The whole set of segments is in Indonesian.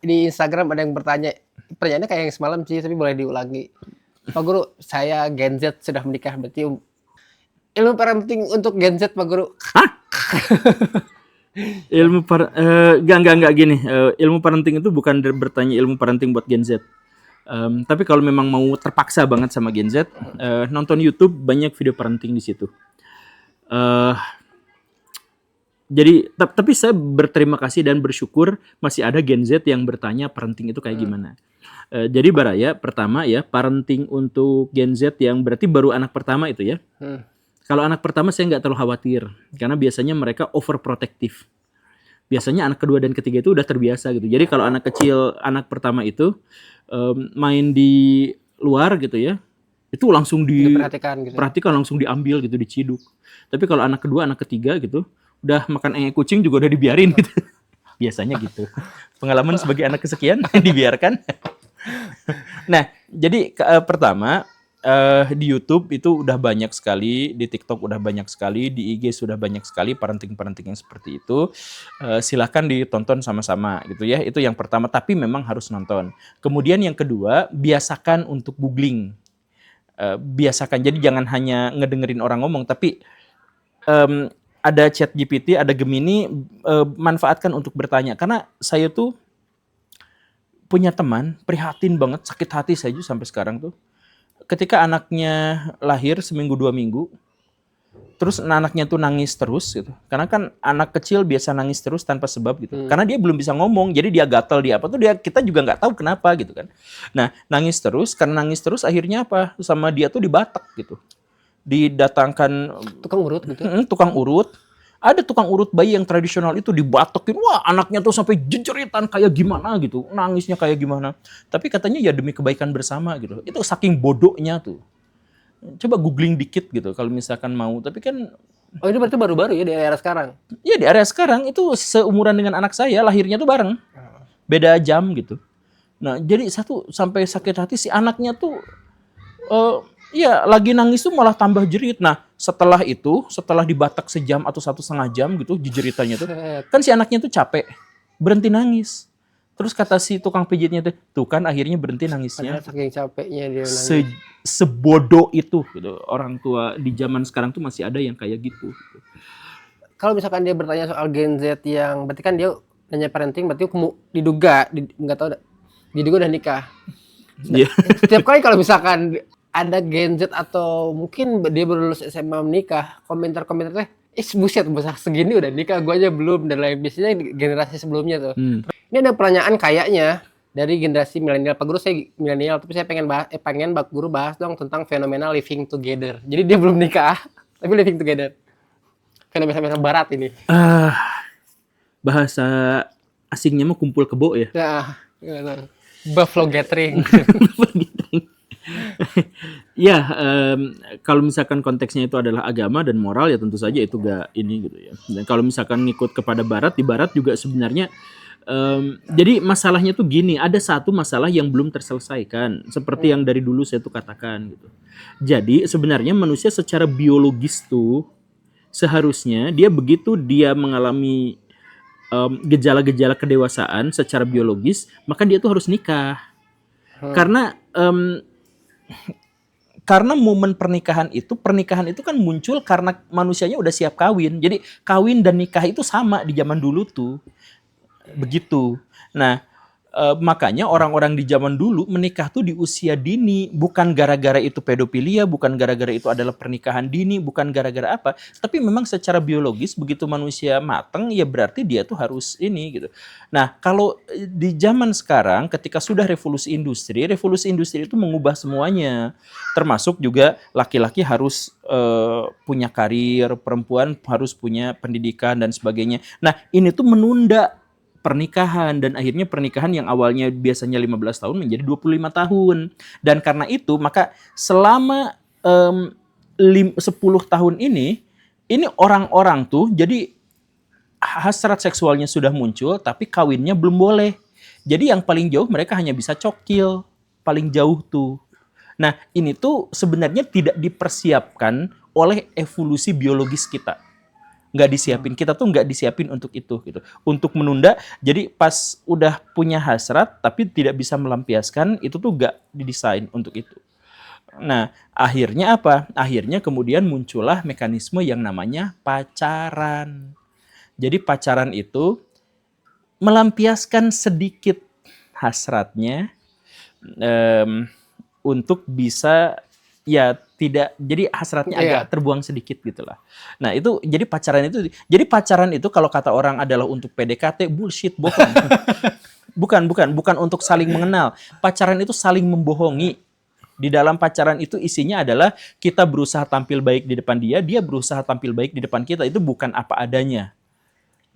di Instagram ada yang bertanya, pertanyaannya kayak yang semalam sih, tapi boleh diulangi. Pak Guru, saya Gen Z sudah menikah, berarti ilmu parenting untuk Gen Z, Pak Guru. Hah? Enggak gini. Ilmu parenting itu bukan bertanya ilmu parenting buat Gen Z. Tapi kalau memang mau terpaksa banget sama Gen Z, nonton YouTube banyak video parenting di situ. Jadi tapi saya berterima kasih dan bersyukur masih ada Gen Z yang bertanya parenting itu kayak gimana. Jadi Baraya, pertama ya, parenting untuk Gen Z yang berarti baru anak pertama itu ya. Kalau anak pertama saya nggak terlalu khawatir, karena biasanya mereka overprotective. Biasanya anak kedua dan ketiga itu udah terbiasa gitu. Jadi kalau anak kecil, anak pertama itu main di luar gitu ya, itu langsung diperhatikan, langsung diambil gitu, diciduk. Tapi kalau anak kedua, anak ketiga gitu, udah makan kucing juga udah dibiarin gitu. Biasanya gitu. Pengalaman sebagai anak kesekian dibiarkan. Nah, jadi pertama di YouTube itu udah banyak sekali, di TikTok udah banyak sekali, di IG sudah banyak sekali parenting-parenting yang seperti itu. Silahkan ditonton sama-sama gitu ya. Itu yang pertama, tapi memang harus nonton. Kemudian yang kedua, biasakan untuk googling. Biasakan, jadi jangan hanya ngedengerin orang ngomong, tapi ada ChatGPT, ada Gemini, manfaatkan untuk bertanya. Karena saya tuh punya teman, prihatin banget, sakit hati saya juga sampai sekarang tuh. Ketika anaknya lahir seminggu 2 minggu, terus anaknya tuh nangis terus gitu. Karena kan anak kecil biasa nangis terus tanpa sebab gitu. Karena dia belum bisa ngomong, jadi dia gatal, dia apa tuh, kita juga nggak tahu kenapa gitu kan. Nah, nangis terus, karena nangis terus akhirnya apa? Sama dia tuh dibatek gitu. Didatangkan tukang urut gitu. Tukang urut. Ada tukang urut bayi yang tradisional itu dibatokin. Wah, anaknya tuh sampai jejeritan kayak gimana gitu. Nangisnya kayak gimana. Tapi katanya ya demi kebaikan bersama gitu. Itu saking bodohnya tuh. Coba googling dikit gitu kalau misalkan mau. Tapi kan... Oh, ini berarti baru-baru ya di era sekarang? Iya, di era sekarang. Itu seumuran dengan anak saya. Lahirnya tuh bareng. Beda jam gitu. Nah, jadi satu sampai sakit hati si anaknya tuh... Iya, lagi nangis tuh malah tambah jerit. Nah, setelah dibatak sejam atau 1,5 jam gitu, jeritannya tuh, kan si anaknya tuh capek, berhenti nangis. Terus kata si tukang pijitnya tuh kan akhirnya berhenti nangisnya. Saking capeknya dia nangis. Sebodoh itu gitu. Orang tua di zaman sekarang tuh masih ada yang kayak gitu. Kalau misalkan dia bertanya soal Gen Z yang, berarti kan dia nanya parenting, berarti diduga udah nikah. Iya. Setiap kali kalau misalkan ada Gen Z atau mungkin dia baru lulus SMA menikah, komentar-komentarnya, buset, besar segini udah nikah, gue aja belum, dan lain. Biasanya generasi sebelumnya tuh. Ini ada pertanyaan kayaknya dari generasi milenial. Pak Guru, saya milenial, tapi saya pengen Pak Guru bahas dong tentang fenomena living together. Jadi dia belum nikah, tapi living together. Fenomena barat ini. Bahasa asingnya mah kumpul kebo ya. Buffalo gathering. Ya, kalau misalkan konteksnya itu adalah agama dan moral ya tentu saja itu gak ini gitu ya. Dan kalau misalkan ngikut kepada barat, di barat juga sebenarnya jadi masalahnya tuh gini, ada satu masalah yang belum terselesaikan seperti yang dari dulu saya tuh katakan gitu. Jadi sebenarnya manusia secara biologis tuh seharusnya dia begitu dia mengalami gejala-gejala kedewasaan secara biologis, maka dia tuh harus nikah. Karena momen pernikahan itu kan muncul karena manusianya udah siap kawin. Jadi kawin dan nikah itu sama di zaman dulu tuh. Begitu. Nah, makanya orang-orang di zaman dulu menikah tuh di usia dini. Bukan gara-gara itu pedofilia, bukan gara-gara itu adalah pernikahan dini, bukan gara-gara apa. Tapi memang secara biologis begitu manusia matang, ya berarti dia tuh harus ini gitu. Nah, kalau di zaman sekarang ketika sudah revolusi industri itu mengubah semuanya. Termasuk juga laki-laki harus punya karir, perempuan harus punya pendidikan dan sebagainya. Nah, ini tuh menunda pernikahan, dan akhirnya pernikahan yang awalnya biasanya 15 tahun menjadi 25 tahun. Dan karena itu maka selama 10 tahun ini orang-orang tuh jadi hasrat seksualnya sudah muncul tapi kawinnya belum boleh. Jadi yang paling jauh mereka hanya bisa cokil, paling jauh tuh. Nah, ini tuh sebenarnya tidak dipersiapkan oleh evolusi biologis kita. nggak disiapin. Kita tuh nggak disiapin untuk itu gitu. Untuk menunda, jadi pas udah punya hasrat tapi tidak bisa melampiaskan, itu tuh nggak didesain untuk itu. Nah, akhirnya apa? Akhirnya kemudian muncullah mekanisme yang namanya pacaran. Jadi pacaran itu melampiaskan sedikit hasratnya untuk bisa ya tidak, jadi hasratnya agak terbuang sedikit gitulah. Nah, itu jadi pacaran itu kalau kata orang adalah untuk PDKT, bullshit, bohong. bukan untuk saling mengenal. Pacaran itu saling membohongi. Di dalam pacaran itu isinya adalah kita berusaha tampil baik di depan dia, dia berusaha tampil baik di depan kita. Itu bukan apa adanya.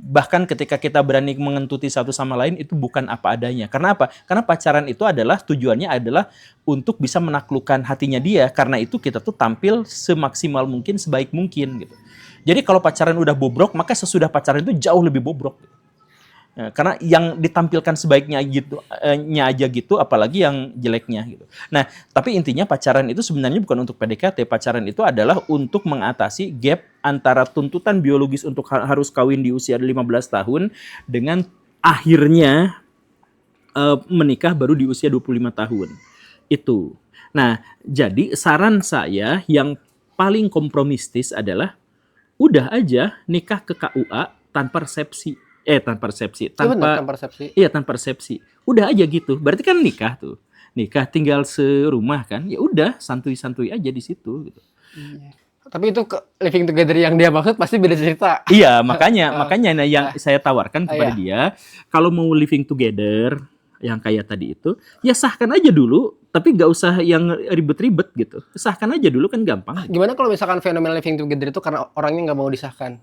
Bahkan ketika kita berani mengentuti satu sama lain, itu bukan apa adanya. Karena apa? Karena pacaran itu adalah tujuannya adalah untuk bisa menaklukkan hatinya dia. Karena itu kita tuh tampil semaksimal mungkin, sebaik mungkin gitu. Jadi kalau pacaran udah bobrok, maka sesudah pacaran itu jauh lebih bobrok. Nah, karena yang ditampilkan sebaiknya gitu, aja gitu, apalagi yang jeleknya gitu. Nah, tapi intinya pacaran itu sebenarnya bukan untuk PDKT. Pacaran itu adalah untuk mengatasi gap antara tuntutan biologis untuk harus kawin di usia 15 tahun dengan akhirnya menikah baru di usia 25 tahun. Itu. Nah, jadi saran saya yang paling kompromistis adalah udah aja nikah ke KUA tanpa resepsi. Tanpa persepsi. Iya, tanpa resepsi. Udah aja gitu. Berarti kan nikah tuh. Nikah tinggal serumah kan. Ya udah, santuy-santuy aja di situ gitu. Tapi itu living together yang dia maksud pasti beda cerita. Iya, makanya yang saya tawarkan kepada dia, kalau mau living together yang kayak tadi itu, ya sahkan aja dulu, tapi nggak usah yang ribet-ribet gitu. Sahkan aja dulu kan gampang. Gimana kalau misalkan fenomena living together itu karena orangnya nggak mau disahkan?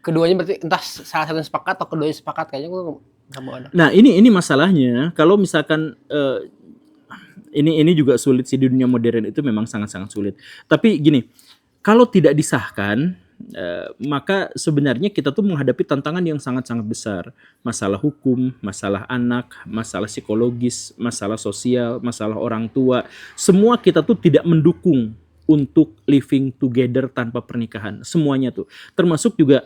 Keduanya berarti entah salah satu sepakat atau keduanya sepakat, kayaknya gue nggak mau ada. Nah, ini masalahnya. Kalau misalkan ini juga sulit sih, di dunia modern itu memang sangat-sangat sulit. Tapi gini, kalau tidak disahkan, maka sebenarnya kita tuh menghadapi tantangan yang sangat-sangat besar. Masalah hukum, masalah anak, masalah psikologis, masalah sosial, masalah orang tua. Semua kita tuh tidak mendukung untuk living together tanpa pernikahan. Semuanya tuh. Termasuk juga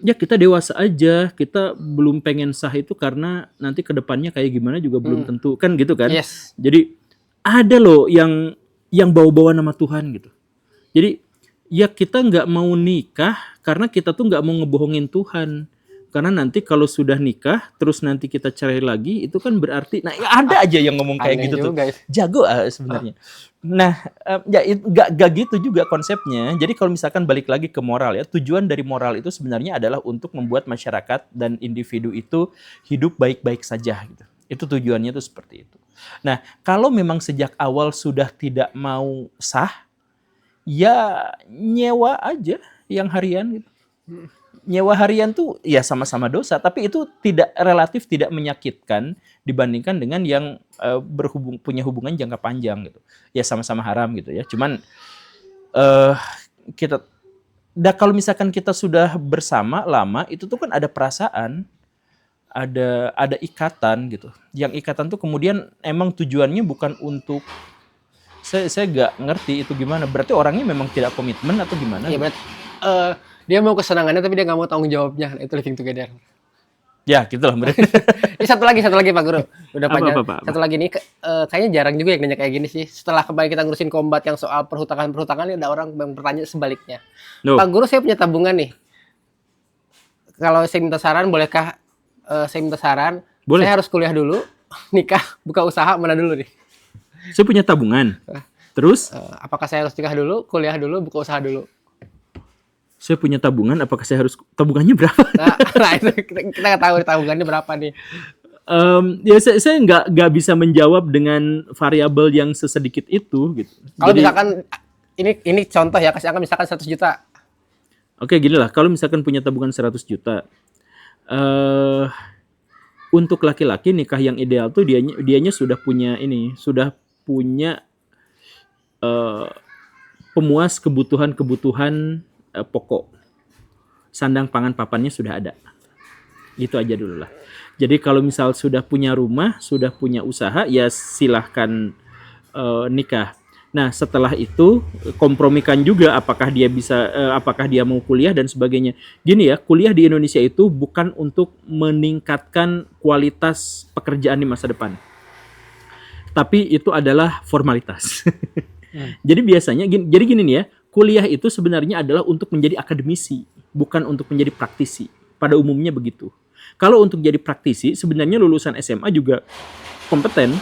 ya kita dewasa aja, kita belum pengen sah itu karena nanti kedepannya kayak gimana juga belum tentu, kan gitu kan? Yes. Jadi ada loh yang bawa-bawa nama Tuhan gitu. Jadi ya kita nggak mau nikah karena kita tuh nggak mau ngebohongin Tuhan. Karena nanti kalau sudah nikah terus nanti kita cerai lagi, itu kan berarti, nah ada aja yang ngomong kayak gitu tuh. Jago sebenarnya. Nah, ya gak gitu juga konsepnya. Jadi kalau misalkan balik lagi ke moral ya, tujuan dari moral itu sebenarnya adalah untuk membuat masyarakat dan individu itu hidup baik-baik saja gitu. Itu tujuannya tuh seperti itu. Nah, kalau memang sejak awal sudah tidak mau sah, ya nyewa aja yang harian gitu. Nyewa harian tuh ya sama-sama dosa, tapi itu relatif tidak menyakitkan dibandingkan dengan yang punya hubungan jangka panjang gitu. Ya sama-sama haram gitu ya. Cuman kalau misalkan kita sudah bersama lama, itu tuh kan ada perasaan, ada ikatan gitu. Yang ikatan tuh kemudian emang tujuannya bukan untuk, saya nggak ngerti itu gimana. Berarti orangnya memang tidak komitmen atau gimana? Iya, berarti dia mau kesenangannya tapi dia nggak mau tanggung jawabnya. Itu living together. Ya, gitulah berarti. Ini satu lagi Pak Guru. Udah panjang. Apa? Satu lagi nih, kayaknya jarang juga yang nanya kayak gini sih. Setelah kembali kita ngurusin kombat yang soal perhutanan, ada orang yang bertanya sebaliknya. Pak Guru, saya punya tabungan nih. Kalau saya minta saran, bolehkah saya minta saran? Boleh. Saya harus kuliah dulu, nikah, buka usaha, mana dulu nih? Saya punya tabungan. Terus? Apakah saya harus nikah dulu, kuliah dulu, buka usaha dulu? Saya punya tabungan, apakah saya harus, tabungannya berapa? Nah itu kita nggak tahu tabungannya berapa nih. Ya saya nggak bisa menjawab dengan variabel yang sesedikit itu gitu. Kalau misalkan ini contoh ya, kasih angka misalkan 100 juta. Oke, gini lah, kalau misalkan punya tabungan 100 juta, untuk laki-laki nikah yang ideal tuh dianya sudah punya pemuas kebutuhan pokok, sandang pangan papannya sudah ada. Itu aja dulu lah. Jadi kalau misal sudah punya rumah, sudah punya usaha, ya silahkan nikah. Nah, setelah itu kompromikan juga apakah dia bisa apakah dia mau kuliah dan sebagainya. Gini ya, kuliah di Indonesia itu bukan untuk meningkatkan kualitas pekerjaan di masa depan. Tapi itu adalah formalitas. Jadi biasanya jadi gini nih ya, kuliah itu sebenarnya adalah untuk menjadi akademisi, bukan untuk menjadi praktisi. Pada umumnya begitu. Kalau untuk jadi praktisi, sebenarnya lulusan SMA juga kompeten.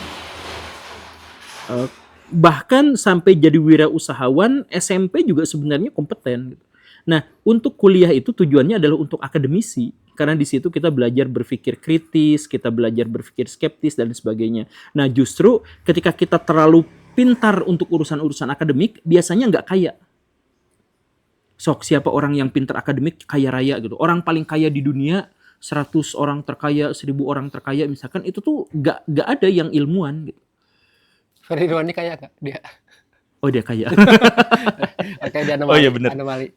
Bahkan sampai jadi wirausahawan, SMP juga sebenarnya kompeten. Nah, untuk kuliah itu tujuannya adalah untuk akademisi. Karena di situ kita belajar berpikir kritis, kita belajar berpikir skeptis, dan sebagainya. Nah, justru ketika kita terlalu pintar untuk urusan-urusan akademik, biasanya nggak kaya. Sok, siapa orang yang pintar akademik, kaya raya gitu. Orang paling kaya di dunia, 100 orang terkaya, 1000 orang terkaya, misalkan, itu tuh nggak ada yang ilmuwan gitu. Ferry Irwandi kaya gak? Dia. Oh, dia kaya. Oke, dia anomali. Oh iya, bener. Anomali.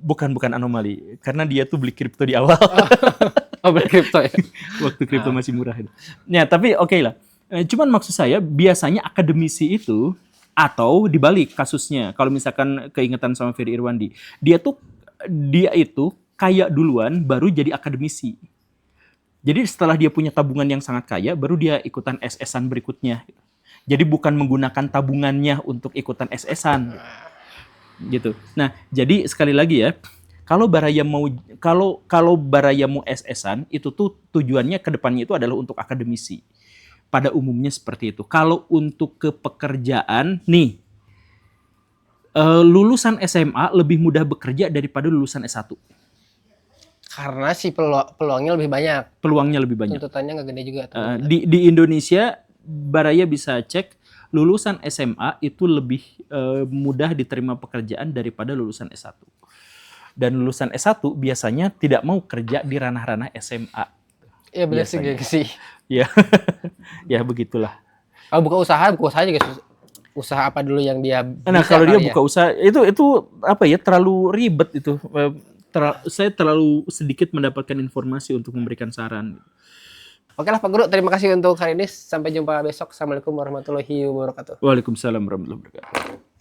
Bukan anomali. Karena dia tuh beli kripto di awal. Oh, beli kripto ya? Waktu kripto masih murah. Ya, tapi oke lah. Cuman maksud saya, biasanya akademisi itu, atau dibalik kasusnya, kalau misalkan keingetan sama Ferry Irwandi, dia itu kaya duluan, baru jadi akademisi. Jadi setelah dia punya tabungan yang sangat kaya, baru dia ikutan SS-an berikutnya. Jadi bukan menggunakan tabungannya untuk ikutan SS-an. Gitu. Nah, jadi sekali lagi ya, kalau Baraya mau SS-an, itu tuh tujuannya ke depannya itu adalah untuk akademisi. Pada umumnya seperti itu. Kalau untuk ke pekerjaan, nih, lulusan SMA lebih mudah bekerja daripada lulusan S1. Karena si peluangnya lebih banyak. Peluangnya lebih banyak. Tuntutannya nggak gede juga. Di Indonesia, Baraya bisa cek, lulusan SMA itu lebih mudah diterima pekerjaan daripada lulusan S1. Dan lulusan S1 biasanya tidak mau kerja di ranah-ranah SMA. Iya benar sih. Ya, ya begitulah. Kalau buka usaha juga usaha apa dulu yang dia bisa. Nah, kalau dia buka usaha itu apa ya, terlalu ribet itu. Saya terlalu sedikit mendapatkan informasi untuk memberikan saran. Oke lah Pak Guru, terima kasih untuk hari ini. Sampai jumpa besok. Assalamualaikum warahmatullahi wabarakatuh. Waalaikumsalam warahmatullahi wabarakatuh.